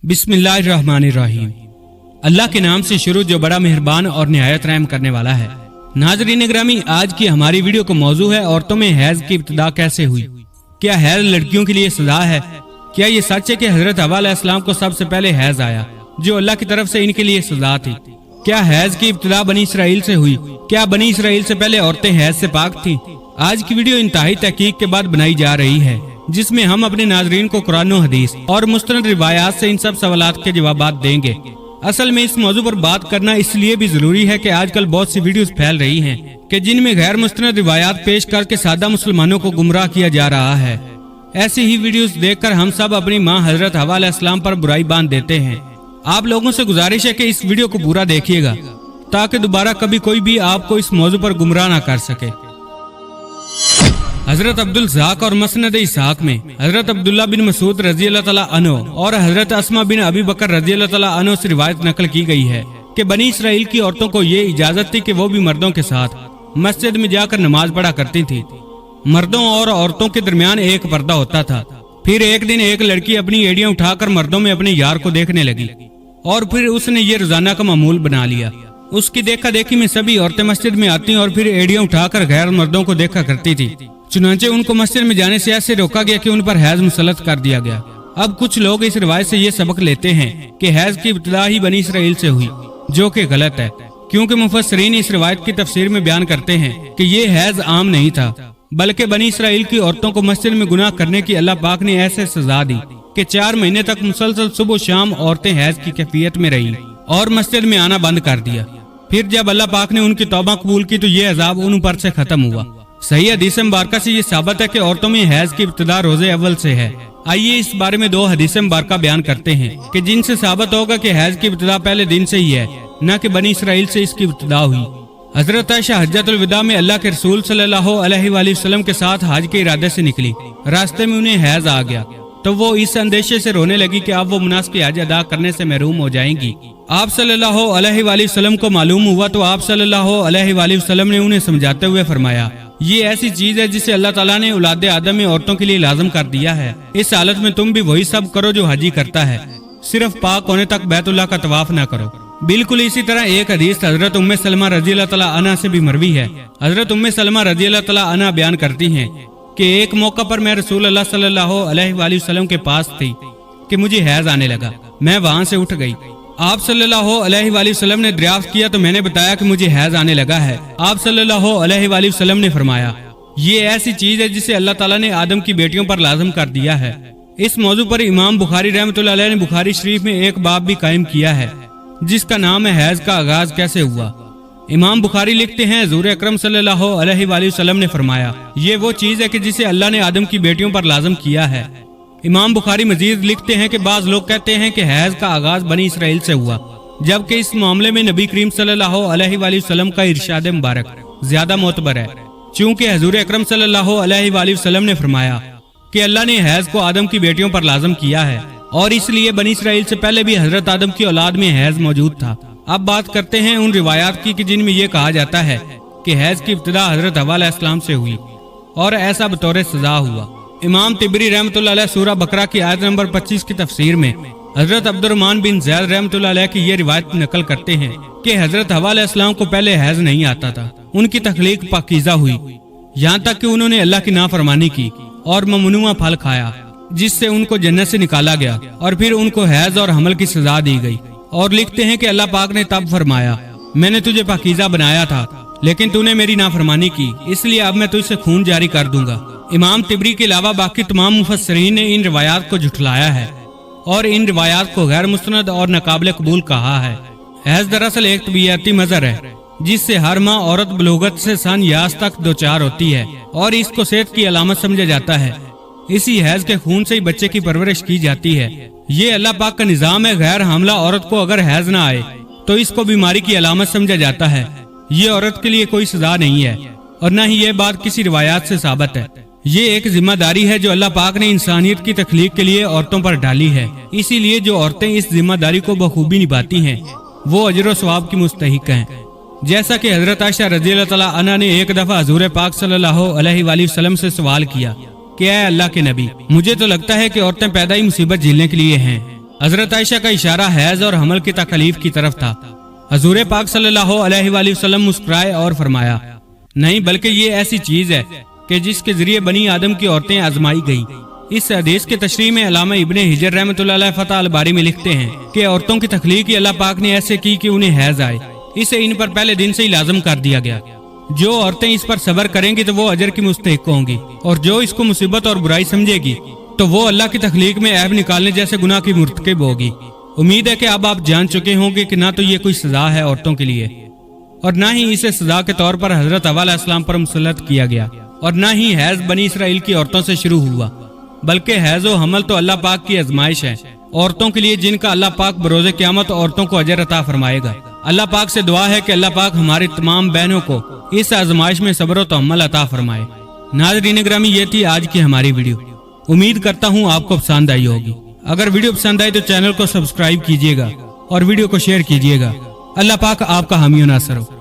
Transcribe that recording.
बिस्मिल्लाहिर्रहमानिर्रहीम। अल्लाह के नाम से शुरू जो बड़ा मेहरबान और निहायत रहम करने वाला है। नाज़रीन ग्रामी, आज की हमारी वीडियो का मौजू है औरतों में हैज की इब्तिदा कैसे हुई। क्या हैज लड़कियों के लिए सजा है? क्या ये सच है कि हजरत हव्वा अलैहिस्सलाम को सबसे पहले हैज आया जो अल्लाह की तरफ से इनके लिए सजा थी? क्या हैज की इब्तिदा बनी इसराइल से हुई? क्या बनी इसराइल से पहले औरतें हैज से पाक थी? आज की वीडियो इंतहाई तहकीक के बाद बनाई जा रही है, जिसमें हम अपने नाजरीन को कुरान और हदीस और मुस्तनद रिवायात से इन सब सवालात के जवाबात देंगे। असल में इस मौजू पर बात करना इसलिए भी जरूरी है कि आजकल बहुत सी वीडियोस फैल रही हैं कि जिनमें गैर मुस्तनद रिवायात पेश करके सादा मुसलमानों को गुमराह किया जा रहा है। ऐसी ही वीडियोस देखकर हम सब अपनी माँ हजरत हव्वा अलैहिस्सलाम पर बुराई बांध देते हैं। आप लोगों से गुजारिश है कि इस वीडियो को पूरा देखिएगा ताकि दोबारा कभी कोई भी आपको इस मौजू पर गुमराह ना कर सके। हजरत अब्दुल ज़ाक और मसनद इसाक में हजरत अब्दुल्ला बिन मसूद रजी अल्लाह तआला अन्हु और हजरत अस्मा बिन अबी बकर रजी अल्लाह तआला अन्हु से रिवायत नकल की गई है कि बनी इसराइल की औरतों को ये इजाजत थी कि वो भी मर्दों के साथ मस्जिद में जाकर नमाज पढ़ा करती थी। मर्दों और औरतों के दरमियान एक पर्दा होता था। फिर एक दिन एक लड़की अपनी एड़ियां उठाकर मर्दों में अपने यार को देखने लगी और फिर उसने ये रोजाना का मामूल बना लिया। उसकी देखा देखी में सभी औरतें मस्जिद में आती और फिर एड़ियां उठाकर गैर मर्दों को देखा करती थी। चुनांचे उनको मस्जिद में जाने से ऐसे रोका गया कि उन पर हैज मुसल्लत कर दिया गया। अब कुछ लोग इस रिवायत से ये सबक लेते हैं कि हैज की इब्तिदा ही बनी इसराइल से हुई, जो कि गलत है, क्योंकि मुफस्सिरीन इस रिवायत की तफसीर में बयान करते हैं कि ये हैज आम नहीं था, बल्कि बनी इसराइल की औरतों को मस्जिद में गुनाह करने की अल्लाह पाक ने ऐसे सजा दी कि 4 महीने तक मुसलसल सुबह शाम औरतें हैज की कैफियत में रही और मस्जिद में आना बंद कर दिया। फिर जब अल्लाह पाक ने उनकी तौबा कबूल की तो ये अजाब उन पर से खत्म हुआ। सही हदीस मुबारका से ये साबित है कि औरतों में हैज की इब्तिदा रोजे अव्वल से है। आइए इस बारे में 2 हदीस मुबारका बयान करते हैं कि जिनसे साबित होगा कि हैज की इब्तिदा पहले दिन से ही है, न कि बनी इसराइल से इसकी इब्तिदा हुई। हजरत आयशा हज्जतुल विदा में अल्लाह के रसूल सल्लल्लाहु अलैहि वसल्लम के साथ हज के इरादे से निकली। रास्ते में उन्हें हैज आ गया तो वो इस अंदेशे से रोने लगी कि अब वो मुनासिब हज अदा करने से महरूम हो जाएंगी। आप सल्लल्लाहु अलैहि वसल्लम को मालूम हुआ तो आप सल्लल्लाहु अलैहि वसल्लम ने उन्हें समझाते हुए फरमाया, ये ऐसी चीज है जिसे अल्लाह ताला ने औलाद आदम में औरतों के लिए लाजम कर दिया है। इस हालत में तुम भी वही सब करो जो हाजी करता है, सिर्फ पाक होने तक बैतुल्लाह का तवाफ न करो। बिल्कुल इसी तरह एक हदीस हजरत उम्मे सलमा रजी अल्लाह तआला अन्हा से भी मरवी है। हजरत उम्मे सलमा रजी अल्लाह तआला अन्हा बयान करती हैं कि एक मौका पर मैं रसूल अल्लाह सल्लल्लाहु अलैहि वसल्लम के पास थी कि मुझे हैज आने लगा। मैं वहां से उठ गई। आप सल्लल्लाहु अलैहि वसल्लम ने दरियाफ्त किया तो मैंने बताया कि मुझे हैज आने लगा है। आप सल्लल्लाहु अलैहि वसल्लम ने फरमाया, ये ऐसी चीज है जिसे अल्लाह ताला ने आदम की बेटियों पर लाजम कर दिया है। इस मौजू पर इमाम बुखारी रहमतुल्लाह अलैह ने बुखारी शरीफ में एक बाब भी कायम किया है जिसका नाम है हैज का आगाज कैसे हुआ। इमाम बुखारी लिखते हैं, हुजूर अकरम सल्लल्लाहु अलैहि वसल्लम ने फरमाया, ये वो चीज है कि जिसे अल्लाह ने आदम की बेटियों पर लाजम किया है। इमाम बुखारी मजीद लिखते हैं कि बाज लोग कहते हैं कि हैज का आगाज बनी इसराइल से हुआ, जबकि इस मामले में नबी करीम सल्लल्लाहु अलैहि वसल्लम का इरशाद मुबारक ज्यादा मोतबर है, चूंकि हुजूर अकरम सल्लल्लाहु अलैहि वसल्लम ने फरमाया कि अल्लाह ने हैज को आदम की बेटियों पर लाजम किया है और इसलिए बनी इसराइल से पहले भी हजरत आदम की औलाद में हैज मौजूद था। अब बात करते हैं उन रिवायात की कि जिनमें यह कहा जाता है कि हैज की इब्तिदा हजरत हव्वा अलैहिस्सलाम से हुई और ऐसा बतौर सजा हुआ। इमाम तिबरी रहमतुल्लाह अलैह सूरह बकरा की आयत नंबर 25 की तफसीर में हजरत अब्दुर्रहमान बिन ज़ैद रहमतुल्लाह अलैह की ये रिवायत नकल करते हैं कि हजरत हव्वा अलैहिस्सलाम को पहले हैज नहीं आता था। उनकी तख्लीक पाकीज़ा हुई, यहाँ तक कि उन्होंने अल्लाह की नाफरमानी की और ममनूआ फल खाया जिससे उनको जन्नत से निकाला गया और फिर उनको हैज और हमल की सजा दी गई। और लिखते हैं कि अल्लाह पाक ने तब फरमाया, मैंने तुझे पाकीज़ा बनाया था लेकिन तूने मेरी नाफरमानी की, इसलिए अब मैं तुझसे खून जारी कर दूंगा। इमाम तिबरी के अलावा बाकी तमाम मुफस्सिरीन ने इन रिवायात को झुठलाया है और इन रिवायात को गैर मुस्तनद और नाकाबिल कबूल कहा है। हैज दरअसल एक तबीयती मजर है जिससे हर माह औरत बलूगत से सन यास तक दोचार होती है और इसको सेहत की अलामत समझा जाता है। इसी हैज के खून से ही बच्चे की परवरिश की जाती है। ये अल्लाह पाक का निजाम है। गैर हामला औरत को अगर हैज ना आए तो इसको बीमारी की अलामत समझा जाता है। ये औरत के लिए कोई सजा नहीं है और न ही ये बात किसी रिवायात से साबित है। ये एक जिम्मेदारी है जो अल्लाह पाक ने इंसानियत की तख्लीक के लिए औरतों पर डाली है। इसीलिए जो औरतें इस जिम्मेदारी को बखूबी निभाती हैं वो अजर व सवाब की मुस्तहिक हैं। जैसा कि हजरत आयशा रज़ी अल्लाह तआला अन्हा ने एक दफा हुजूर पाक सल्लल्लाहु अलैहि वसल्लम से सवाल किया कि ऐ अल्लाह के नबी, मुझे तो लगता है कि औरतें पैदा ही मुसीबत झेलने के लिए हैं। हजरत आयशा का इशारा हैज और हमल की तकलीफ की तरफ था। हजूर पाक सल्लल्लाहु अलैहि वसल्लम मुस्कुराए और फरमाया, नहीं बल्कि ये ऐसी चीज है कि जिसके जरिए बनी आदम की औरतें आजमाई गईं। इस हदीस के तशरीह में अल्लामा इब्ने हिजर रहमतुल्लाह अलैह फतह अल बारी में लिखते हैं कि औरतों की तख्लीक ही अल्लाह पाक ने ऐसे की कि उन्हें हैज आए। इसे इन पर पहले दिन से ही लाजम कर दिया गया। जो औरतें इस पर सब्र करेंगी तो वो अजर की मुस्तहिक होंगी, और जो इसको मुसीबत और बुराई समझेगी तो वो अल्लाह की तख्लीक में ऐब निकालने जैसे गुनाह की मुर्तकिब होगी। उम्मीद है कि अब आप जान चुके होंगे कि ना तो ये कोई सजा है औरतों के लिए, और ना ही इसे सजा के तौर पर हजरत हव्वा अलैहिस्सलाम पर मुसल्लत किया गया, और ना ही हैज बनी इसराइल की औरतों से शुरू हुआ, बल्कि हैज व हमल तो अल्लाह पाक की आजमाइश है औरतों के लिए, जिनका अल्लाह पाक बरोज़े क़यामत औरतों को अजर अता फरमाएगा। अल्लाह पाक से दुआ है कि अल्लाह पाक हमारी तमाम बहनों को इस आजमाइश में सब्र व तहम्मुल अता फरमाए। नाज़रीन ग्रामी, ये थी आज की हमारी वीडियो। उम्मीद करता हूँ आपको पसंद आई होगी। अगर वीडियो पसंद आए तो चैनल को सब्सक्राइब कीजिएगा और वीडियो को शेयर कीजिएगा। अल्लाह पाक आपका हामी व नासर हो।